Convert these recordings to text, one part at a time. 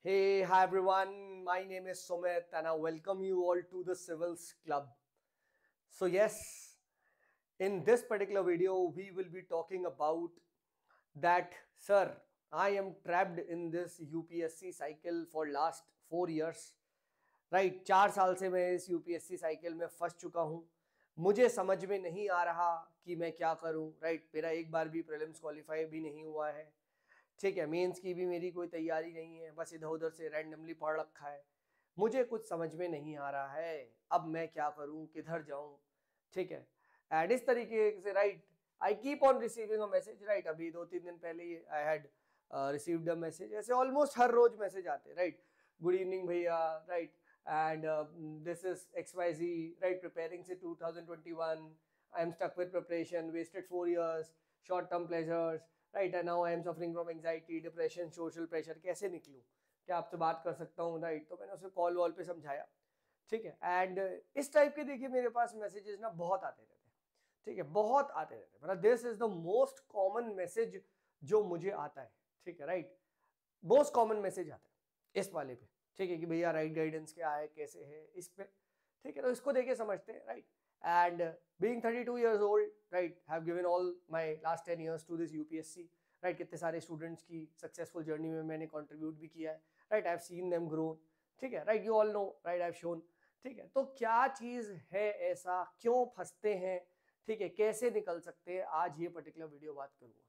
Hey, hi everyone. My name is Sumit and I welcome you all to the Civils Club. So, yes, in this particular video, we will be talking about that, sir, I am trapped in this UPSC cycle for last 4 years. Right 4 साल से मैं इस UPSC cycle में फंस चुका हूँ. मुझे समझ में नहीं आ रहा कि मैं क्या करूँ. राइट, मेरा एक बार भी प्रीलिम्स क्वालिफाई भी नहीं हुआ है. ठीक है, मेंस की भी मेरी कोई तैयारी नहीं है, बस इधर उधर से रैंडमली पढ़ रखा है. मुझे कुछ समझ में नहीं आ रहा है, अब मैं क्या करूं, किधर जाऊं. ठीक है, एंड इस तरीके से right I keep on receiving a message. Right, अभी 2-3 दिन पहले I had received a message. ऐसे ऑलमोस्ट हर रोज मैसेज आते. राइट, गुड इवनिंग भैया. Right, and this is XYZ, right, preparing से 2021, I am stuck with preparation, wasted 4 years, short term pleasures, right, and now I am suffering from anxiety, depression, social pressure. कैसे निकलूं, क्या आपसे बात कर सकता हूँ. Right, तो मैंने उसे कॉल वॉल पे समझाया. ठीक है, एंड इस टाइप के देखिए मेरे पास मैसेजेस ना बहुत आते रहते हैं. ठीक है, बहुत आते रहते हैं. मतलब this is the most common message जो मुझे आता है. ठीक है, राइट, मोस्ट कॉमन मैसेज आता है इस वाले पे. ठीक है, कि भैया राइट गाइडेंस क्या है, कैसे है इस पे. ठीक है, तो इसको देके समझते हैं. Right, and being 32 years old, right, have given all my last 10 years to this UPSC. Right, कितने सारे स्टूडेंट्स की सक्सेसफुल जर्नी में मैंने कंट्रीब्यूट भी किया है. Right, I have seen them grow. ठीक है, right, you all know. Right, I have shown. ठीक है, तो क्या चीज है ऐसा, क्यों फंसते हैं, ठीक है, कैसे निकल सकते हैं, आज ये पर्टिकुलर वीडियो बात करूंगा.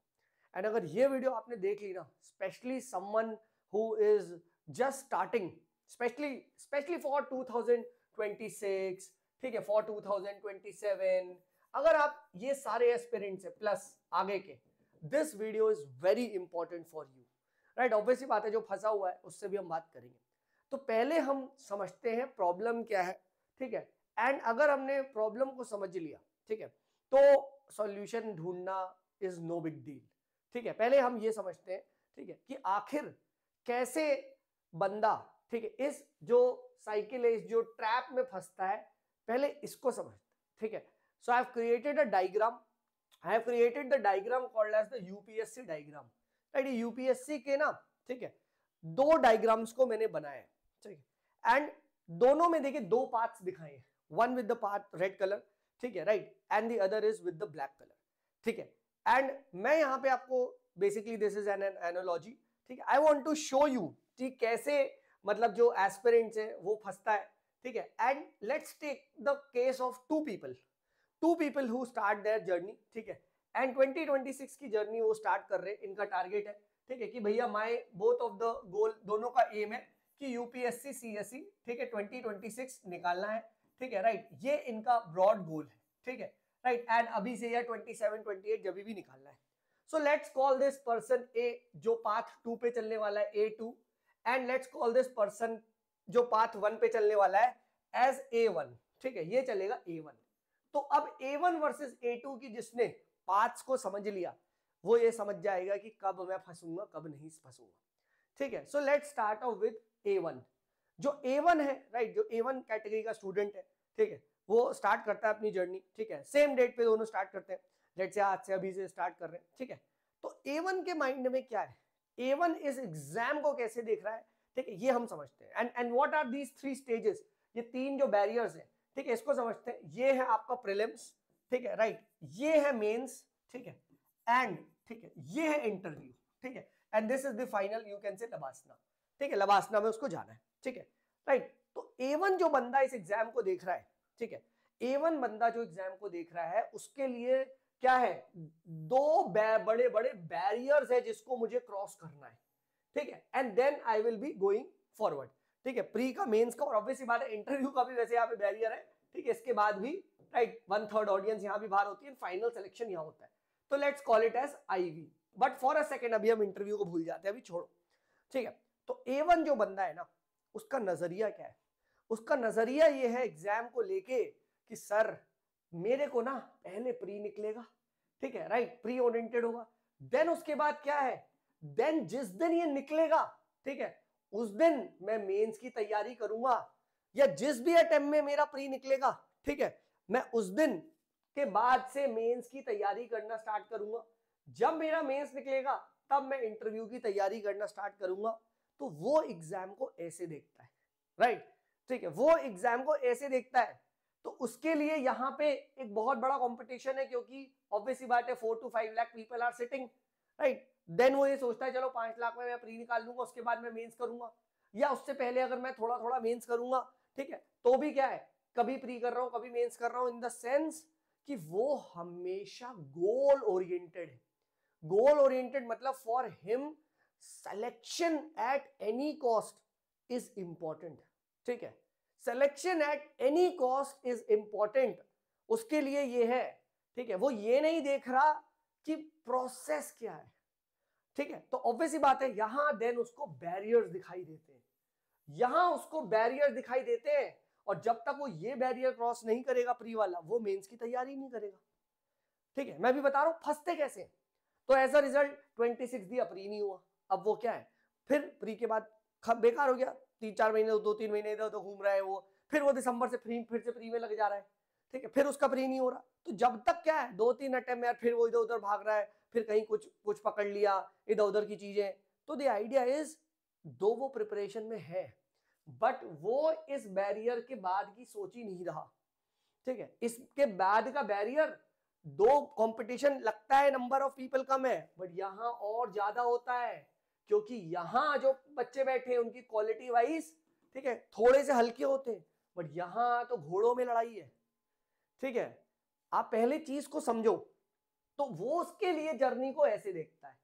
एंड अगर ये वीडियो आपने देख ली ना, specially someone who is just starting, especially for 2026, ठीक है, for 2027, अगर आप ये सारे एस्पिरेंट्स है प्लस आगे के, this video is very important for you. Right, obviously बात है, जो फंसा हुआ है उससे भी हम बात करेंगे. तो पहले हम समझते हैं प्रॉब्लम क्या है. ठीक है, एंड अगर हमने प्रॉब्लम को समझ लिया, ठीक है, तो सॉल्यूशन ढूंढना इज नो बिग डील. ठीक है, पहले हम ये समझते हैं, ठीक है, कि आखिर कैसे बंदा, ठीक है, इस जो साइकिल है, इस जो ट्रैप में फंसता है, पहले इसको समझते हैं. ठीक है, so I have created a diagram. I have created the diagram called as the UPSC diagram. Right, UPSC के ना, ठीक है, 2 डायग्राम्स को मैंने बनाया है. ठीक है, एंड दोनों में देखिए 2 पार्ट्स दिखाए हैं. One with the part red colour, ठीक है, right, and the other is with the black colour. ठीक है, एंड मैं यहां पे आपको basically this is an analogy. ठीक है, I want to show you कि कैसे मतलब जो एस्पिरेंट्स है वो फंसता है. ठीक है, and let's take the case of two people who start their journey. ठीक है, एंड 2026 की जर्नी वो स्टार्ट कर रहे हैं. इनका टारगेट है, ठीक है, कि भैया my both of the goal, दोनों का एम है कि यूपीएससी सीएससी, ठीक है, 2026 निकालना है. ठीक है, राइट, ये इनका ब्रॉड गोल है. ठीक है, राइट, एंड अभी से या 27-28 जब भी निकालना है. So let's call this person A, जो पाथ 2 पे चलने वाला है, A2, and let's call this person जो पाथ 1 पे चलने वाला है एज A1. ठीक है, ये चलेगा A1. तो अब A1 वर्सेस A2 की जिसने पाथ्स को समझ लिया, वो ये समझ जाएगा कि कब मैं फंसूंगा, कब नहीं फंसूंगा. ठीक है, so let's start of with A1. जो A1 है, राइट, जो A1 कैटेगरी का स्टूडेंट है, ठीक है, वो स्टार्ट करता है अपनी जर्नी. ठीक है, सेम डेट पे दोनों स्टार्ट करते हैं. लेट्स से आज से अभी से स्टार्ट कर रहे हैं. ठीक है, तो A1 के माइंड में क्या है, A1 इस एग्जाम को कैसे देख रहा है, ठीक है, ये हम समझते हैं. And what are these 3 stages, ये 3 जो बैरियर्स हैं, ठीक है, इसको समझते हैं. ये है आपका प्रीलिम्स, ठीक है, राइट, ये है मेंस, ठीक है, एंड ठीक है, ये है इंटरव्यू. ठीक है, and this is the final, you can say LBSNAA. ठीक है, लबासना में उसको जाना है. ठीक है, राइट, तो A1 जो बंदा इस एग्जाम को देख रहा है, ठीक है, A1 बंदा जो एग्जाम को देख रहा है, उसके लिए क्या है, 2 बड़े बड़े बैरियर्स है जिसको मुझे क्रॉस करना है. ठीक है, and then I will be going forward. ठीक है, प्री का, मेंस का, और ऑब्वियसली बात है इंटरव्यू का भी वैसे यहाँ पे बैरियर है. ठीक है, इसके बाद भी राइट 1/3 ऑडियंस यहाँ भी बाहर होती है, फाइनल सिलेक्शन यहाँ होता है. तो let's call it as IV. But for a second अभी हम इंटरव्यू को भूल जाते हैं, अभी छोड़ो. ठीक है, तो A1 जो बंदा है ना, उसका नजरिया क्या है, उसका नजरिया ये है एग्जाम को लेके कि सर मेरे को ना पहले प्री निकलेगा. ठीक है, राइट, प्री ओरिएंटेड होगा. देन उसके बाद क्या है, देन जिस दिन ये निकलेगा, ठीक है, उस दिन मैं मेंस की तैयारी करूंगा, या जिस भी अटेम्प्ट में मेरा प्री निकलेगा, ठीक है, मैं उस दिन के बाद से मेंस की तैयारी करना स्टार्ट करूंगा. जब मेरा मेंस निकलेगा तब मैं इंटरव्यू की तैयारी करना स्टार्ट करूंगा. तो वो एग्जाम को ऐसे देखता है, राइट? ठीक है, वो एग्जाम को ऐसे देखता है। तो उसके लिए यहाँ पे एक बहुत बड़ा कंपटीशन है, क्योंकि ऑब्वियसली बात है 4 to 5 lakh people are sitting, right? देन वो ये सोचता है चलो 5 लाख में मैं प्री निकाल लूंगा, उसके बाद मैं मेंस करूंगा, या उससे पहले अगर मैं थोड़ा थोड़ा मेंस करूंगा, ठीक है, तो भी क्या है, कभी प्री कर रहा हूं कभी मेंस कर रहा हूं, इन द सेंस कि वो हमेशा गोल ओरिएंटेड है। गोल ओरिएंटेड मतलब for him selection at any cost is important, ठीक है, selection at any cost is important, उसके लिए ये है, ठीक है, वो ये नहीं देख रहा कि प्रोसेस क्या है, ठीक है। तो ऑब्वियसली बात है यहां देन उसको बैरियर्स दिखाई देते हैं, यहां उसको बैरियर दिखाई देते हैं, और जब तक वो ये बैरियर क्रॉस नहीं करेगा प्री वाला, वो मेंस की तैयारी नहीं करेगा, ठीक है। मैं भी बता रहा हूं फंसते कैसे। तो एज अ रिजल्ट 26 दिया, प्री नहीं हुआ। अब वो क्या है, फिर प्री के बाद बेकार हो गया, 3-4 महीने 2-3 महीने इधर उधर घूम रहा है वो, फिर वो दिसंबर से फिर से प्री में लग जा रहा है, ठीक है, फिर उसका प्री नहीं हो रहा। तो जब तक क्या है 2-3 अटेम्प्ट में फिर वो इधर उधर भाग रहा है, फिर कहीं कुछ पकड़ लिया इधर उधर की चीजें। तो द आइडिया इज, दो वो प्रिपरेशन में है, बट वो इस बैरियर के बाद की सोच ही नहीं रहा, ठीक है। इसके बाद का बैरियर, दो कंपटीशन लगता है नंबर ऑफ पीपल कम है, बट यहां और ज्यादा होता है, क्योंकि यहां जो बच्चे बैठे हैं उनकी क्वालिटी वाइज, ठीक है, थोड़े से हल्के होते हैं, बट यहां तो घोड़ों में लड़ाई है, ठीक है। आप पहले चीज को समझो। तो वो उसके लिए जर्नी को ऐसे देखता है।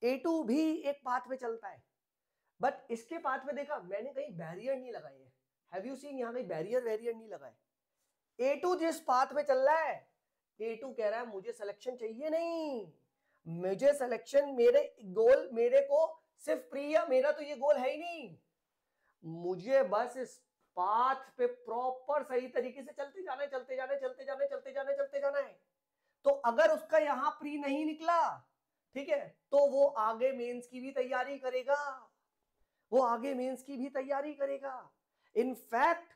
A2 भी एक पाथ में चलता है, बट इसके पाथ में देखा मैंने कहीं बैरियर नहीं लगाए हैं, हैव यू सीन, यहां कहीं बैरियर नहीं लगाए। A2 जिस पाथ में चल रहा है, A2 कह रहा है मुझे सिलेक्शन चाहिए नहीं, मुझे सिलेक्शन, मेरे गोल, मेरे को सिर्फ प्रिया, मेरा तो ये गोल है ही नहीं, मुझे बस इस पाथ पे प्रॉपर सही तरीके से चलते जाना है, चलते जाना है, चलते जाना है, चलते जाना है, चलते जाना है। तो अगर उसका यहां प्री नहीं निकला, ठीक है, तो वो आगे मेंस की भी तैयारी करेगा, वो आगे मेंस की भी तैयारी करेगा। इनफैक्ट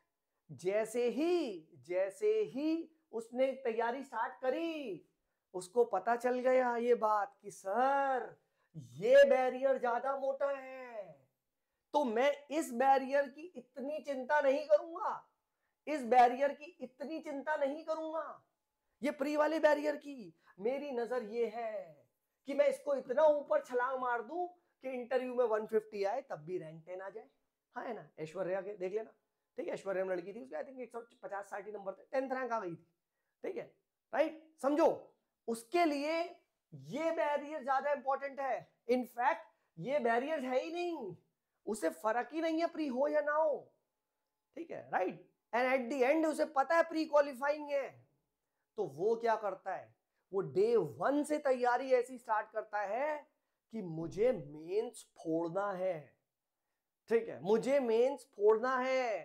जैसे ही उसने तैयारी स्टार्ट करी, उसको पता चल गया ये बात कि सर ये बैरियर ज्यादा मोटा है, तो मैं इस बैरियर की इतनी चिंता नहीं करूंगा, इस बैरियर की इतनी चिंता नहीं करूंगा, ये प्री वाले बैरियर की मेरी नजर ये है कि मैं इसको इतना ऊपर छलांग मार दूं कि इंटरव्यू में 150 आए तब भी रैंक 10 आ जाए। हाँ है ना, ऐश्वर्या के देख लेना, ठीक है, ऐश्वर्या में लड़की थी, उसके आई थिंक 150-160 नंबर थे, 10th रैंक आ गई थी, ठीक है, राइट। समझो, उसके लिए ये बैरियर ज्यादा इंपॉर्टेंट है। इनफैक्ट ये बैरियर है ही नहीं, उसे फर्क ही नहीं है प्री हो या ना हो, ठीक है, right. And at the end उसे पता है प्री क्वालिफाइंग है, तो वो क्या करता है, वो डे 1 से तैयारी ऐसी स्टार्ट करता है कि मुझे मेंस फोड़ना है, ठीक है, मुझे मेंस फोड़ना है,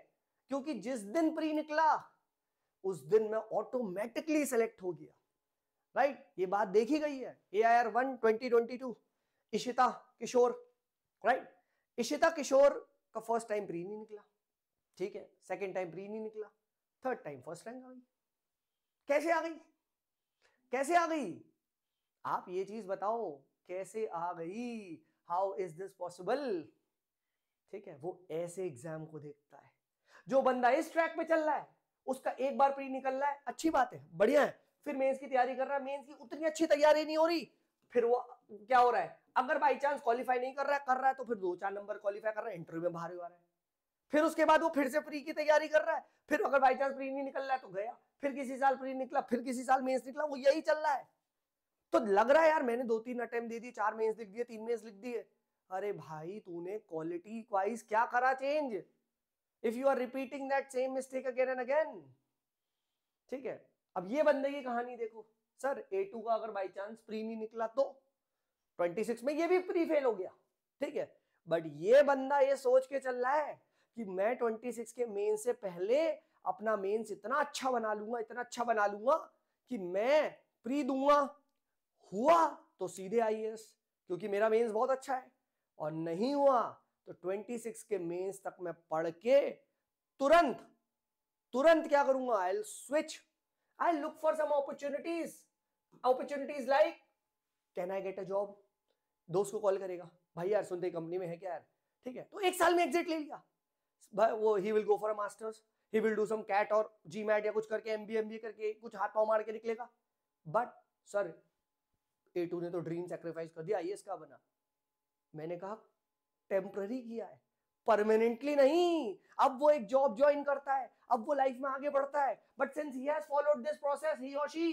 क्योंकि जिस दिन प्री निकला उस दिन मैं ऑटोमेटिकली सेलेक्ट हो गया, राइट। ये बात देखी गई है। AIR 1 2022 इशिता किशोर, राइट। इशिता किशोर का फर्स्ट टाइम प्री नहीं निकला, ठीक है, सेकंड टाइम प्री नहीं निकला, थर्ड टाइम फर्स्ट रैंक आ गई। कैसे आ गई, कैसे आ गई? आप ये चीज बताओ, कैसे आ गई, हाउ इज दिस पॉसिबल, ठीक है। वो ऐसे एग्जाम को देखता है। जो बंदा इस ट्रैक पे चल रहा है, उसका एक बार प्री निकल रहा है, अच्छी बात है, बढ़िया है, फिर मेंस की तैयारी कर रहा है, मेंस की उतनी अच्छी तैयारी नहीं हो रही, फिर वो क्या हो रहा है, अगर बाई चांस क्वालिफाई नहीं कर रहा है तो फिर 2-4 नंबर क्वालिफाई कर रहा है, इंटरव्यू में बाहर आ रहा है, फिर उसके बाद वो फिर से प्री की तैयारी कर रहा है, फिर अगर बाई चांस प्री नहीं निकल रहा है तो गया, फिर किसी साल प्री निकला, फिर किसी साल मेंस निकला, वो यही चल रहा है। तो लग रहा है यार मैंने 2-3 अटेम्प्ट दे दिए, 4 मेंस लिख दिए, 3 मेंस लिख दिए, अरे भाई तूने क्वालिटी वाइज क्या करा change, if you are repeating that same mistake again and again, ठीक है। अब ये बंदे की कहानी देखो, सर A2 का अगर बाई चांस प्री नहीं निकला तो 26 में ये भी प्री फेल हो गया, ठीक है, बट ये बंदा ये सोच के चल रहा है कि मैं 26 के मेन से पहले अपना मेंस इतना अच्छा बना लूंगा, इतना अच्छा बना लूंगा कि मैं प्री दूंगा, हुआ तो सीधे IAS, क्योंकि मेरा मेंस बहुत अच्छा है, और नहीं हुआ तो 26 के मेंस तक मैं पढ़ के तुरंत क्या करूंगा, I switch, I look for some opportunities like can I get a job, दोस्त को कॉल करेगा, भाई यार सुनते कंपनी में है क्या यार, ठीक है, तो 1 साल में एग्जिट ले लिया, वो he will go for a masters, he will do some CAT और जीमैट या कुछ करके एमबीए करके कुछ हाथ पांव मार के निकलेगा। बट सर A2 ने तो ड्रीम सैक्रिफाइस कर दिया, आईएएस का बना। मैंने कहा टेम्पररी किया है, परमानेंटली नहीं। अब वो एक जॉब ज्वाइन करता है, अब वो लाइफ में आगे बढ़ता है, but since he has followed this process, he और शी,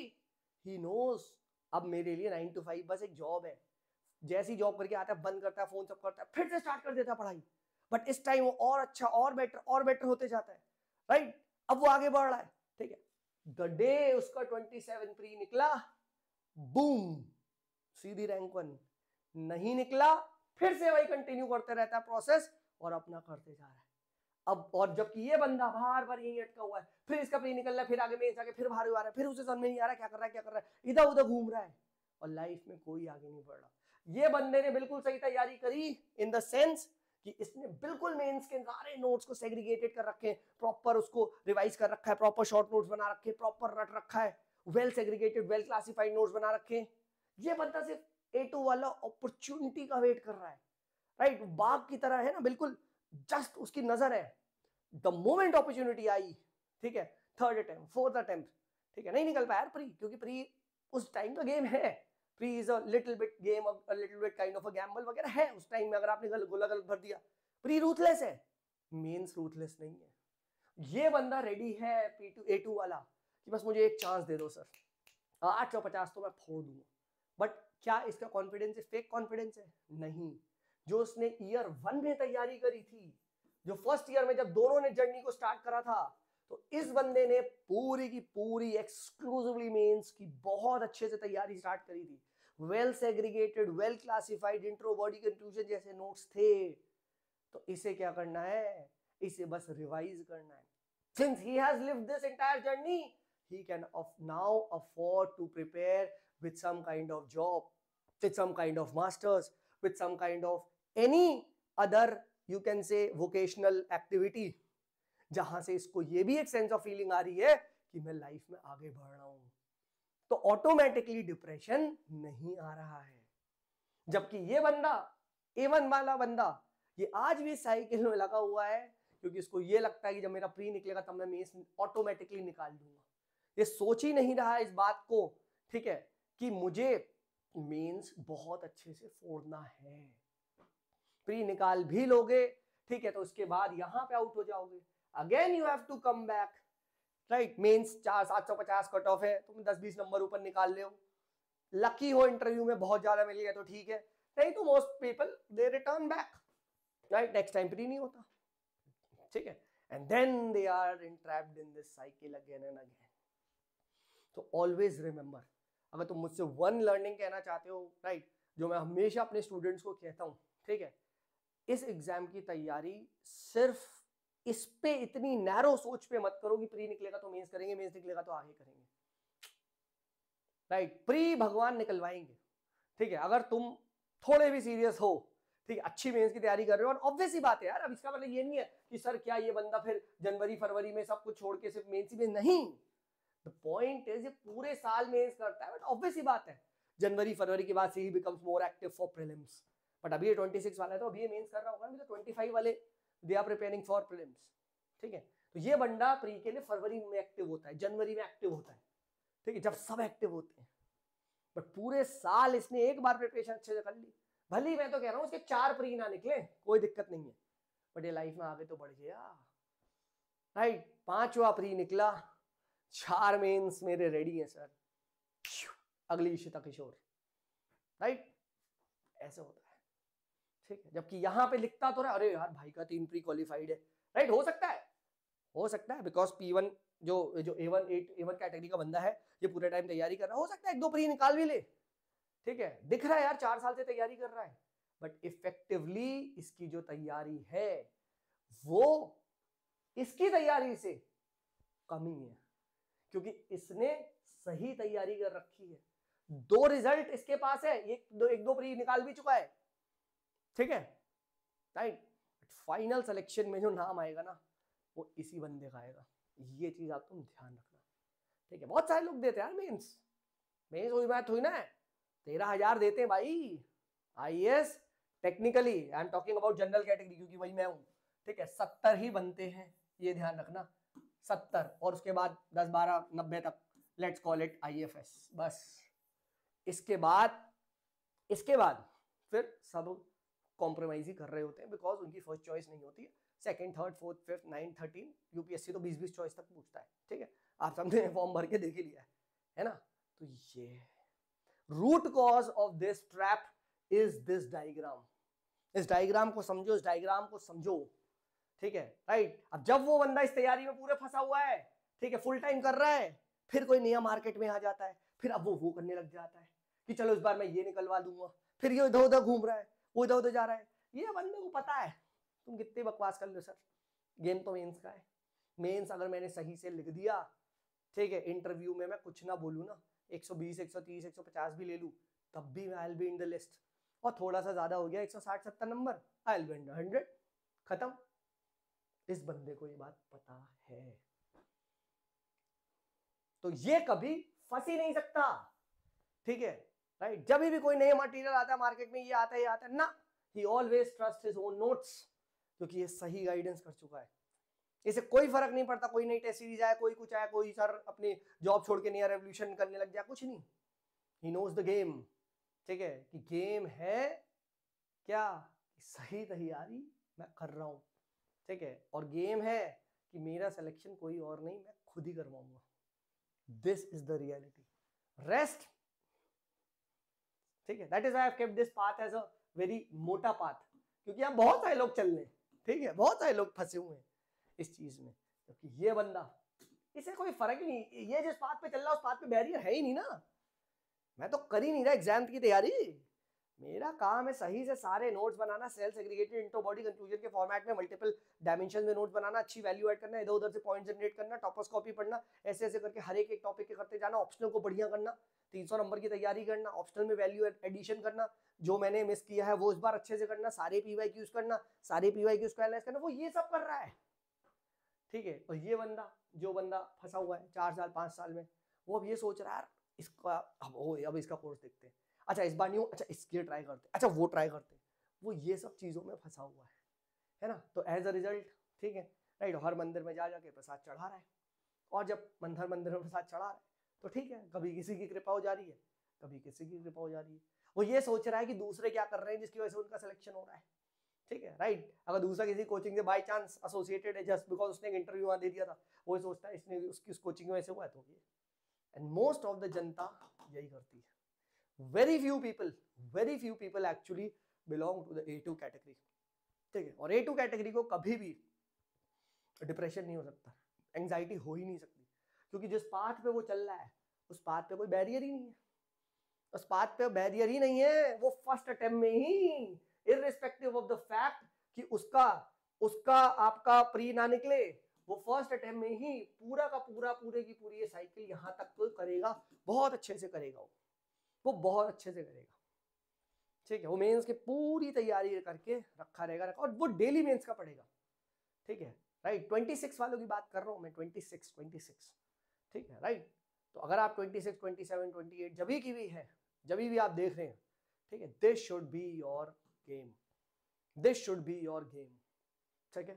ही नोज अब मेरे लिए 9 to 5 बस एक जॉब है। जैसी जॉब करके आता है, बंद करता है, फोन सब करता है, फिर से स्टार्ट कर देता है पढ़ाई, बट इस टाइम वो और अच्छा और बेटर होते जाता है, राइट। अब वो आगे बढ़ रहा है, ठीक है। द डे उसका 27 प्री निकला, बूम, सीधी रैंक 1। नहीं निकला, फिर से वही कंटिन्यू करते रहता है प्रोसेस और अपना करते जा रहा है। अब और जबकि ये बंदा बार बार यही अटका हुआ है, फिर इसका प्री निकल रहा है, फिर आगे में जाके फिर बाहर आ रहा है, फिर उसे समझ में नहीं आ रहा क्या कर रहा है, इधर उधर घूम रहा है और लाइफ में कोई आगे नहीं बढ़ रहा। ये बंदे ने बिल्कुल सही तैयारी करी इन द सेंस कि इसने बिल्कुल मेंस के सारे नोट्स को सेग्रीगेटेड कर रखे हैं, प्रॉपर उसको रिवाइज कर रखा है, प्रॉपर शॉर्ट नोट्स बना रखे हैं, प्रॉपर रट रखा है, well segregated well classified notes बना रखे हैं। ये बंदा सिर्फ A2 वाला अपॉर्चुनिटी का वेट कर रहा है, राइट। बाघ की तरह है ना, बिल्कुल जस्ट उसकी नजर है, द मोमेंट अपॉर्चुनिटी आई, ठीक है, 3rd अटेम्प्ट 4th अटेम्प्ट, ठीक है, नहीं निकल पाया प्री, क्योंकि प्री उस टाइम का गेम है, pre is a little bit game, a little bit kind of a gamble वगैरह है उस टाइम में। अगर आपने गोला गलत भर दिया, प्री रूथलेस है, मेंस रूथलेस नहीं है। ये बंदा रेडी है P2 A2 वाला कि बस मुझे एक चांस दे दो सर, 850 तो मैं फोड़ दूंगा। बट क्या इसका कॉन्फिडेंस फेक कॉन्फिडेंस है? नहीं। जो उसने ईयर 1 में तैयारी करी थी, जो फर्स्ट ईयर में जब दोनों ने जर्नी को स्टार्ट करा था, तो इस बंदे ने पूरी की पूरी एक्सक्लूसिवली मेंस की बहुत अच्छे से तैयारी स्टार्ट करी थी, well segregated well classified intro body confusion जैसे नोट्स थे। तो इसे क्या करना है, इसे बस रिवाइज करना है। Since he has lived this entire journey, he can now afford to prepare with some kind of job, with some kind of masters, with some kind of any other you can say vocational activity, जहां से इसको ये भी एक sense of feeling आ रही है कि मैं लाइफ में आगे बढ़ रहा हूं, तो ऑटोमेटिकली डिप्रेशन नहीं आ रहा है। जबकि ये बंदा A1 वाला बंदा ये आज भी साइकिल में लगा हुआ है, क्योंकि इसको ये लगता है कि जब मेरा प्री निकलेगा तब मैं मेंस ऑटोमेटिकली निकाल दूंगा। ये सोच ही नहीं रहा है इस बात को, ठीक है, कि मुझे मेंस बहुत अच्छे से फोड़ना है। प्री निकाल भी लोगे, ठीक है, तो उसके बाद यहां पे आउट हो जाओगे, again you have to come back, right. Mains 750 cut off है, तुम 10-20 नंबर ऊपर निकाल ले हो, लकी हो इंटरव्यू में बहुत ज्यादा मिल गया तो ठीक है, नहीं तो most people they return back, right. Next time pre नहीं होता, ठीक है, and then they are entrapped in this cycle again and again. तो ऑलवेज रिमेंबर, अगर तुम मुझसे वन लर्निंग कहना चाहते हो, राइट, जो मैं हमेशा अपने स्टूडेंट्स को कहता हूं, ठीक है, इस एग्जाम की तैयारी सिर्फ इस पे इतनी नैरो सोच पे मत करो कि प्री निकलेगा तो मेंस करेंगे, मेंस निकलेगा तो आगे करेंगे, राइट। प्री भगवान निकलवाएंगे, ठीक है, अगर तुम थोड़े भी सीरियस हो, ठीक है, अच्छी मेंस की तैयारी कर रहे हो, और ऑब्वियस ही बात है यार, अब इसका मतलब ये नहीं है कि सर क्या ये बंदा फिर जनवरी फरवरी में सब कुछ छोड़ के सिर्फ मेंस ही में, नहीं। The point is, ये पूरे साल मेंस करता है, बट ऑब्वियस ही बात है जनवरी फरवरी के बाद से ही becomes more active for prelims. But अभी ये 26 वाला है तो अभी ये मेंस कर रहा होगा, तो 25 वाले they are preparing for prelims, ठीक है। तो ये बंदा प्री के लिए फरवरी में एक्टिव होता है, जनवरी में एक्टिव होता है, ठीक है, जब सब एक्टिव होते हैं। बट पूरे साल इसने एक बार प्रिपरेशन अच्छे से कर ली, भले मैं तो कह रहा हूँ उसके 4 प्री ना निकले कोई दिक्कत नहीं है, बट ये लाइफ में आगे तो बढ़ गया, राइट। 5वां प्री निकला, 4 मेंस मेरे रेडी हैं सर, अगली इशिता किशोर, राइट, ऐसे होता है, ठीक है। जबकि यहां पे लिखता तो रहा, अरे यार भाई का 3 प्री क्वालिफाइड है, राइट, हो सकता है बिकॉज P1 जो A1 कैटेगरी का बंदा है, ये पूरे टाइम तैयारी कर रहा है, हो सकता है 1-2 प्री निकाल भी ले, ठीक है, दिख रहा है यार 4 साल से तैयारी कर रहा है, बट इफेक्टिवली इसकी जो तैयारी है वो इसकी तैयारी से कम ही है, क्योंकि इसने सही तैयारी कर रखी है। 2 रिजल्ट इसके पास है, एक दो प्री निकाल भी चुका है, ठीक है, राइट। फाइनल सिलेक्शन में जो नाम आएगा ना, वो इसी बंदे का आएगा, ये चीज आप तुम ध्यान रखना, ठीक है। बहुत सारे लोग देते हैं यार मेंस हुई बात हुई ना, 13,000 देते हैं भाई, IAS technically I am talking about general category, क्योंकि वही मैं हूँ, ठीक है। 70 ही बनते हैं, ये ध्यान रखना, 70, और उसके बाद 10 12 90 तक, लेट्स कॉल इट IFS, बस। इसके बाद फिर सब कॉम्प्रोमाइज ही कर रहे होते हैं, बिकॉज उनकी फर्स्ट चॉइस नहीं होती है, second, third, fourth, fifth, 9, 13, UPSC तो 20 चॉइस तक पूछता है, ठीक है। आप सबने फॉर्म भर के देख ही लिया है ना। तो ये root cause of this trap is this diagram. इस डायग्राम को समझो, इस डायग्राम को समझो, ठीक है, राइट। अब जब वो बंदा इस तैयारी में पूरे फंसा हुआ है, ठीक है, फुल टाइम कर रहा है, फिर कोई नया मार्केट में आ जाता है, फिर अब वो करने लग जाता है कि चलो इस बार मैं ये निकलवा दूंगा, फिर ये इधर उधर घूम रहा है, वो इधर उधर जा रहा है। ये बंदे को पता है तुम कितने बकवास कर लो सर, गेम तो मेंस का है। मेंस अगर मैंने सही से लिख दिया, ठीक है, इंटरव्यू में मैं कुछ ना बोलूँ ना, 120 130 150 भी ले लूँ, तब भी आई will be in the list. और थोड़ा सा ज्यादा हो गया, 160 70 number, I will be in the 100, खत्म। इस बंदे को ये बात पता है, तो ये कभी फंस ही नहीं सकता, ठीक है, राइट। जब भी कोई नया मटेरियल आता है मार्केट में, ये आता है, ये आता है ना, ही always trust his own notes, क्योंकि ये सही गाइडेंस कर चुका है। इसे कोई फर्क नहीं पड़ता कोई नई टेस्ट सीरीज आया, कोई कुछ आया, कोई सर अपनी जॉब छोड़ के नया रेवोल्यूशन करने लग जाए, कुछ नहीं। ही नोज द गेम, ठीक है, कि गेम है क्या, सही तैयारी मैं कर रहा हूं, ठीक है, और गेम है कि मेरा सिलेक्शन कोई और नहीं, मैं खुद ही करवाऊंगा। This is the reality, rest, ठीक है। That is I have kept this path as a very मोटा पाथ, क्योंकि यहाँ बहुत सारे लोग चल रहे हैं, ठीक है, बहुत सारे लोग फंसे हुए हैं इस चीज में, क्योंकि ये बंदा, इसे कोई फर्क ही नहीं, ये जिस पाथ पे चल रहा है उस पाथ पे बैरियर है ही नहीं ना। मैं तो कर ही नहीं रहा एग्जाम की तैयारी, मेरा काम है सही से सारे नोट्स बनाना, सेल सेग्रीगेटेड इंटो बॉडी कंफ्यूजन के फॉर्मेट में, मल्टीपल डायमेंशन में नोट्स बनाना, अच्छी वैल्यू ऐड करना, इधर उधर से पॉइंट जनरेट करना, टॉपर्स कॉपी पढ़ना, ऐसे ऐसे करके हर एक टॉपिक के करते जाना, ऑप्शनल को बढ़िया करना, 300 नंबर की तैयारी करना, ऑप्शनल में वैल्यू एडिशन करना, जो मैंने मिस किया है वो इस बार अच्छे से करना, सारे पीवाईक्यूज करना, सारे पीवाईक्यूज को एनालाइज करना, वो ये सब कर रहा है, ठीक है। और ये बंदा, जो बंदा फंसा हुआ है 4 साल 5 साल में, वो अब ये सोच रहा है इसका अब इसका कोर्स देखते हैं, अच्छा इस बार नहीं हो, अच्छा इसके ट्राई करते, अच्छा वो ट्राई करते, वो ये सब चीजों में फंसा हुआ है ना। तो एज अ रिजल्ट, ठीक है, राइट, हर मंदिर में जा जाके प्रसाद चढ़ा रहा है, और जब मंदिर में प्रसाद चढ़ा रहा है तो ठीक है, कभी किसी की कृपा हो जा रही है, कभी किसी की कृपा हो जा रही है। वो ये सोच रहा है कि दूसरे क्या कर रहे हैं जिसकी वजह से उनका सिलेक्शन हो रहा है, ठीक है, राइट। अगर दूसरा किसी कोचिंग से बाय चांस एसोसिएटेड है जस्ट बिकॉज उसने एक इंटरव्यू वहां दे दिया था, वो सोचता है इसने उसकी उस कोचिंग की वजह से हुआ है, तो ये, एंड मोस्ट ऑफ द जनता यही करती है। Very few people actually belong to the A2 category, ठीक है। और A2 कैटेगरी को कभी भी डिप्रेशन नहीं हो सकता, एंजाइटी हो ही नहीं सकती, क्योंकि जिस पाथ पे वो चल रहा है उस पाथ पे कोई बैरियर ही नहीं है, उस पाथ पे बैरियर ही नहीं है। वो फर्स्ट अटेम्प्ट में ही, इररिस्पेक्टिव ऑफ द फैक्ट कि उसका आपका प्री ना निकले, वो फर्स्ट अटेम्प्ट में ही पूरा का पूरा, पूरे की पूरी ये साइकिल यहाँ तक तो करेगा, बहुत अच्छे से करेगा, वो बहुत अच्छे से करेगा, ठीक है। वो मेंस की पूरी तैयारी करके रखा रहेगा, और वो डेली मेंस का पढ़ेगा, ठीक है, राइट। 26 वालों की बात कर रहा हूँ मैं, 26, ठीक है, राइट। तो अगर आप 26 27 28 जब की भी है, जब भी आप देख रहे हैं, ठीक है, this should be your game, this should be your game, ठीक है,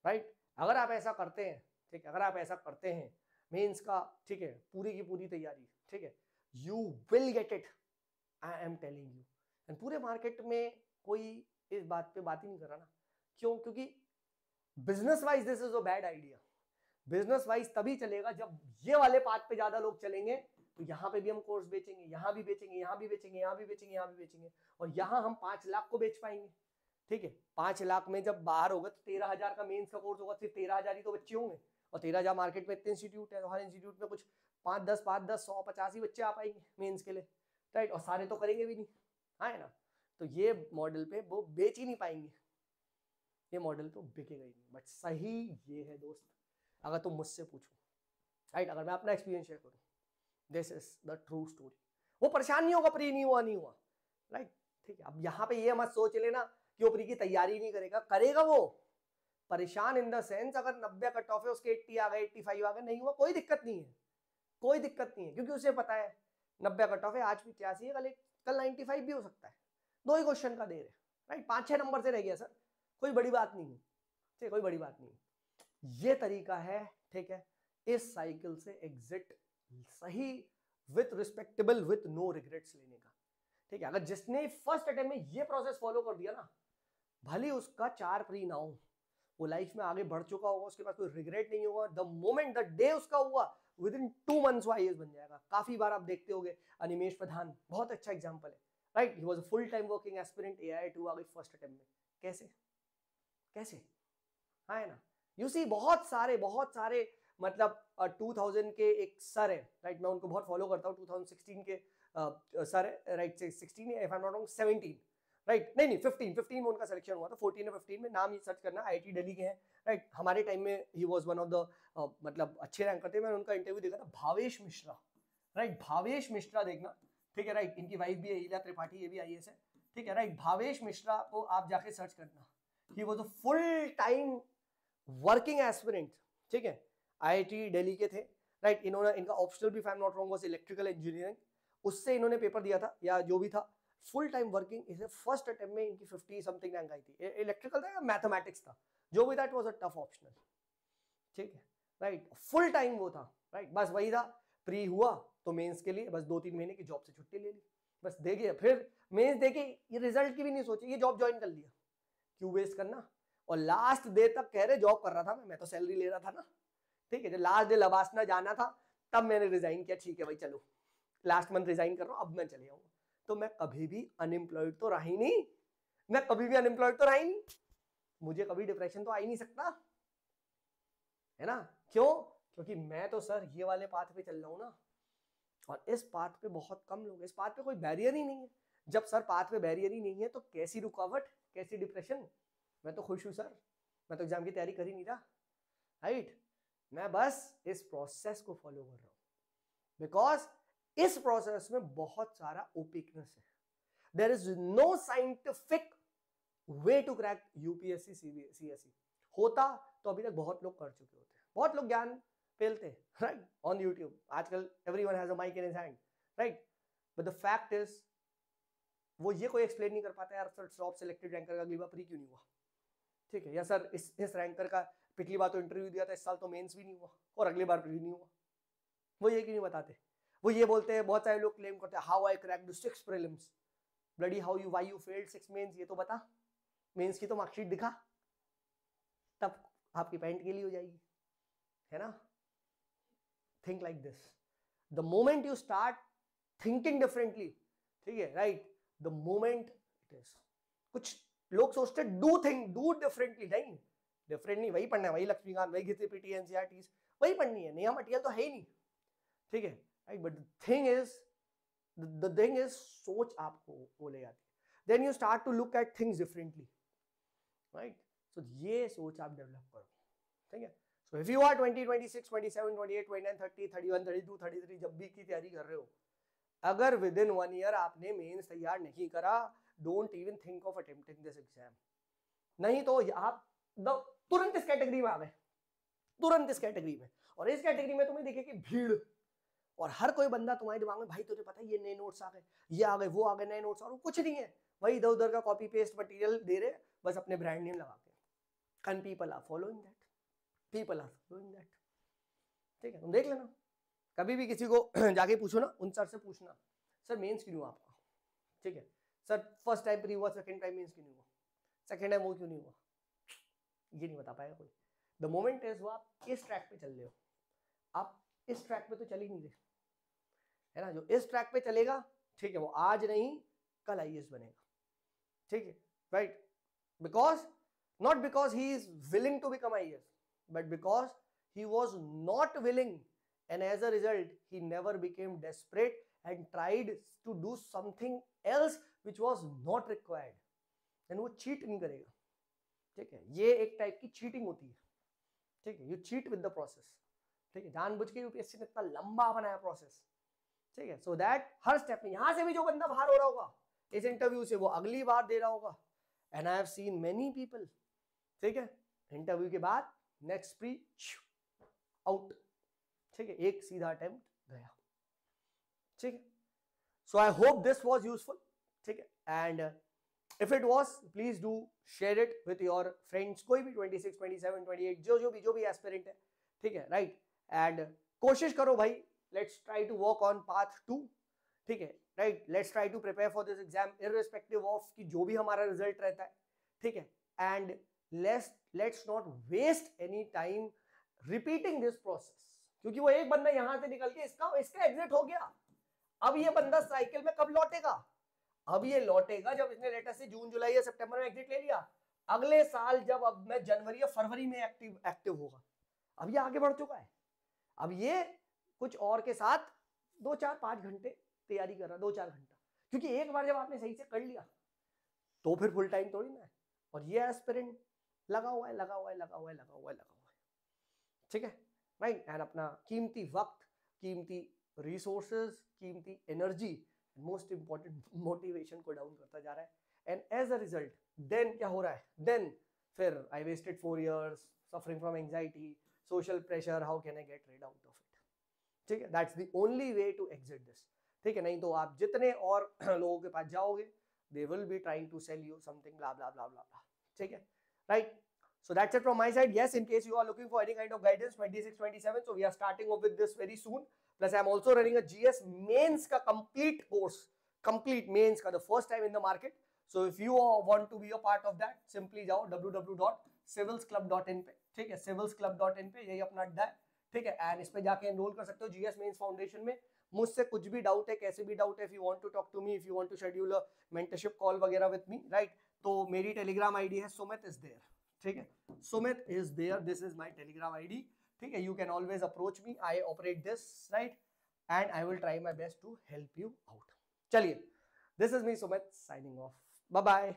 राइट। अगर आप ऐसा करते हैं, ठीक है, अगर आप ऐसा करते हैं मेंस का, ठीक है, पूरी की पूरी तैयारी, ठीक है, you will get it, I am telling you. And पूरे मार्केट में कोई इस बात पे बात ही नहीं कर रहा ना, क्यों? क्योंकि business wise this is a bad idea. Business wise तभी चलेगा जब ये वाले पाथ पे ज्यादा लोग चलेंगे, तो यहाँ पे भी हम कोर्स बेचेंगे, यहाँ भी बेचेंगे, यहाँ भी बेचेंगे, यहाँ भी बेचेंगे, यहाँ भी बेचेंगे, और यहाँ हम 5 लाख को बेच पाएंगे, ठीक है। 5 लाख में जब बाहर होगा तो 13,000 का मेंस का कोर्स होगा, सिर्फ 13,000 ही तो बच्चे होंगे, और 13,000 मार्केट में इतने इंस्टीट्यूट है, तो हर इंस्टीट्यूट में कुछ 5-10 150 ही बच्चे आ पाएंगे मेंस के लिए, राइट। और सारे तो करेंगे भी नहीं, है ना। तो ये मॉडल पे वो बेच ही नहीं पाएंगे, ये मॉडल तो बिकेगा ही नहीं। बट सही ये है दोस्त, अगर तुम मुझसे पूछो, राइट, अगर मैं अपना एक्सपीरियंस शेयर करूं, this is the true story. वो परेशान नहीं होगा प्री नहीं हुआ, नहीं हुआ, राइट, ठीक है। अब यहाँ पे ये मत सोच लेना कि वो प्री की तैयारी नहीं करेगा, करेगा वो। परेशान इन द सेंस, अगर 90 कट ऑफ है उसके 80 आ गए, 85 आ गए, नहीं हुआ, कोई दिक्कत नहीं है, कोई दिक्कत नहीं है, क्योंकि उसे पता है 90 कट ऑफ है, आज 85 है, कल 95 भी हो सकता है, 2 ही क्वेश्चन का देर है, राइट, 5-6 नंबर से रह गया सर, कोई बड़ी बात नहीं है, ठीक है, कोई बड़ी बात नहीं है। ये तरीका है, ठीक है, इस साइकिल से एग्जिट सही with respectable with no regrets लेने का, ठीक है। अगर जिसने फर्स्ट अटेम्प्ट में ये प्रोसेस फॉलो कर दिया ना, भले उसका 4 प्री ना हो, वो लाइफ में आगे बढ़ चुका होगा, उसके पास कोई रिग्रेट नहीं होगा, द मोमेंट द डे उसका हुआ, विद इन 2 मंथ्स वो आईएएस बन जाएगा। काफी बार आप देखते होंगे, अनिमेश प्रधान बहुत अच्छा एग्जांपल है, right, he was a full time working aspirant, AI2 आ गई फर्स्ट अटेम्प्ट में, कैसे कैसे, हाँ है ना। यू सी बहुत सारे मतलब 2000 के एक सर है, राइट, मैं उनको बहुत फॉलो करता हूँ, 2016 के सर है, right, 16 if I am not wrong 17, right, नहीं 15 में उनका सिलेक्शन हुआ था, 14 या 15 में, नाम ही सर्च करना, IIT दिल्ली के हैं, राइट। हमारे टाइम में he was one of the मतलब अच्छे रैंकर थे। मैंने उनका इंटरव्यू देखा था, भावेश मिश्रा, राइट, भावेश मिश्रा देखना, ठीक है, राइट, इनकी वाइफ भी है ईला त्रिपाठी, ये भी IAS है, ठीक है, राइट। भावेश मिश्रा को आप जाके सर्च करना, he was a full time working aspirant, ठीक है, IIT दिल्ली के थे, राइट। इन्होंने, इनका ऑप्शनल भी, if I am not wrong, was electrical engineering, उससे इन्होंने पेपर दिया था या जो भी था, फुल टाइम वर्किंग, इसे फर्स्ट अटेम्प्ट में इनकी 50 समथिंग रैंक आई थी। इलेक्ट्रिकल था या मैथमेटिक्स था, जो भी था, it was a tough optional, ठीक है, राइट, फुल टाइम वो था, राइट, बस वही था, प्री हुआ तो मेंस के लिए बस 2-3 महीने की जॉब से छुट्टी ले ली, बस दे गया, फिर मेंस देके ये रिजल्ट की भी नहीं सोची, ये जॉब ज्वाइन कर लिया, क्यों वेस्ट करना। और लास्ट डे तक कह रहे जॉब कर रहा था मैं तो सैलरी ले रहा था ना, ठीक है, जब लास्ट डे लबासना जाना था तब मैंने रिजाइन किया, ठीक है भाई चलो लास्ट मंथ रिजाइन कर रहा हूं, अब मैं चले जाऊंगा। तो मैं कभी भी अनएम्प्लॉयड तो रहा ही नहीं, मैं कभी भी अनएम्प्लॉयड तो रहा ही नहीं, मुझे कभी डिप्रेशन तो आ ही नहीं सकता, है ना। क्यों? क्योंकि मैं तो सर ये वाले पाथ पे चल रहा हूं ना, और इस पाथ पे बहुत कम लोग, इस पाथ पे कोई बैरियर ही नहीं है। जब सर पाथ पे बैरियर ही नहीं है तो कैसी रुकावट, कैसी डिप्रेशन। मैं तो खुश हूं सर, मैं तो एग्जाम की तैयारी कर ही नहीं रहा, राइट, मैं बस इस प्रोसेस को फॉलो कर रहा हूं, बिकॉज इस प्रोसेस में बहुत सारा ओपिकनेस है। There is no scientific way to crack UPSC CSE। होता तो अभी तक बहुत लोग कर चुके होते हैं, बहुत लोग ज्ञान पेलते हैं, राइट, ऑन यूट्यूब आजकल everyone has a mic in his hand, right, but the fact is वो ये कोई एक्सप्लेन नहीं कर पाता यार सर टॉप सिलेक्टेड रैंकर का अगली बार प्री क्यों नहीं हुआ, ठीक है, या सर इस रैंकर का पिछली बार तो इंटरव्यू दिया था, इस साल तो मेंस भी नहीं हुआ और अगली बार प्री नहीं हुआ। वो ये क्यों नहीं बताते, वो ये बोलते हैं, बहुत सारे लोग क्लेम करते हैं how I cracked 6 prelims, bloody how you why you failed 6 mains, ये तो बता, मेंस की तो मार्कशीट दिखा, तब आपकी पैंट गीली हो जाएगी, है ना। Think like this, the moment you start thinking differently, ठीक है, right, the moment it is, कुछ लोग सोचते डू डिफरेंटली, नहीं डिफरेंट नहीं, वही पढ़ना है, वही लक्ष्मीकांत, वही घिसी पीटी NCERT वही पढ़नी है, नया मटेरियल तो है ही नहीं, ठीक है, right, but the thing is सोच आपको वो ले जाती है, then you start to look at things differently, right, so ये सोच आप डेवलप करो, ठीक है। सो इफ यू आर 20, 26, 27, 28, 29, 30, 31, 32, 33 जब भी की तैयारी कर रहे हो, अगर विद इन 1 ईयर आपने मेंस तैयार नहीं करा, don't even think of attempting this exam, नहीं तो आप तुरंत इस कैटेगरी में आ गए, तुरंत इस कैटेगरी में, और इस कैटेगरी में तुम्हें देखेगी भीड़, और हर कोई बंदा तुम्हारे दिमाग में, भाई तुझे पता है ये नए नोट्स आ गए, ये आ गए, वो आ गए नए नोट्स, और कुछ नहीं है, वही इधर उधर का कॉपी पेस्ट मटेरियल दे रहे, बस अपने ब्रांड नेम लगा के, and people are following that, people are following that, ठीक है, तुम देख लेना, कभी भी किसी को जाके पूछो ना, उन सर से पूछना, सर मेंस क्यों नहीं हुआ आपका, ठीक है, सर फर्स्ट टाइम प्री हुआ, सेकंड टाइम मेंस क्यों नहीं हुआ, सेकंड टाइम वो क्यों नहीं हुआ, ये नहीं बता पाएगा कोई। द मोमेंट इज वो आप इस ट्रैक पे चल रहे हो, आप इस ट्रैक पे तो चल ही नहीं रहे, है ना, जो इस ट्रैक पे चलेगा, ठीक है, वो आज नहीं कल IAS बनेगा, ठीक है, right, because not because he is willing to become IAS, but because he was not willing, and as a result he never became desperate and tried to do something else which was not required, and वो cheat नहीं करेगा, ठीक है, ये एक type की cheating होती है, ठीक है, you cheat with the process, ठीक है, जानबूझ के UPSC ने इतना लंबा बनाया प्रोसेस, ठीक है, सो दैट हर स्टेप में यहां से भी जो बंदा बाहर हो रहा होगा इस इंटरव्यू से, वो अगली बार दे रहा होगा, and I have seen many people, ठीक है, इंटरव्यू के बाद नेक्स्ट प्री आउट, ठीक है, एक सीधा अटेम्प्ट गया, ठीक है, so I hope this was useful, ठीक है, and if it was please do share it with your friends, कोई भी 26, 27, 28 जो भी एस्पिरेंट है, ठीक है, राइट। एंड कोशिश करो भाई, let's try to work on path 2, ठीक है, right. Let's try to prepare for this exam irrespective of कि जो भी हमारा रिजल्ट रहता है, ठीक है। And let's not waste any time repeating this process, क्योंकि वो एक बंदा यहां से निकल के इसका एग्जिट हो गया, अब ये बंदा साइकिल में कब लौटेगा? अब ये लौटेगा जब इसने लेटर से जून जुलाई या सितंबर में एग्जिट ले लिया, अगले साल जब अब मैं जनवरी या फरवरी में एक्टिव होगा। अब ये आगे बढ़ चुका है, अब ये कुछ और के साथ 2-4-5 घंटे तैयारी कर रहा, 2-4 घंटा, क्योंकि एक बार जब आपने सही से कर लिया तो फिर फुल टाइम थोड़ी ना है। और ये एस्पिरेंट लगा हुआ है, ठीक है, राइट। एंड अपना कीमती वक्त, कीमती रिसोर्सेज, कीमती एनर्जी, मोस्ट इंपॉर्टेंट मोटिवेशन को डाउन करता जा रहा है। And as a result then क्या हो रहा है, देन फिर I wasted 4 years suffering from anxiety, social pressure, how can I get rid out of it, ठीक है। That's the only way to exit this, ठीक है। नहीं तो आप जितने और लोगों के पास जाओगे, they will be trying to sell you something blah blah blah blah blah, ठीक है, right? So that's it from my side. Yes, in case you are looking for any kind of guidance 26, 27, so we are starting off with this very soon. Plus I'm also running a GS mains ka complete course, complete mains ka, the first time in the market. So if you want to be a part of that, simply जाओ www.civilsclub.in पे, ठीक है, civilsclub.in पे, यही अपना अड्डा है, ठीक है। एंड इस पे जाके एनरोल कर सकते हो GS मेंस फाउंडेशन में। मुझसे कुछ भी डाउट है, कैसे भी डाउट है, if you want to talk to me, if you want to schedule a mentorship call वगैरह विद मी, राइट, तो मेरी टेलीग्राम आईडी है सुमित इज देयर, ठीक है, Sumit is there, this is my Telegram ID, ठीक है। You can always approach me, I operate this, right, and I will try my best to help you out. चलिए, this is me Sumit signing off, bye bye.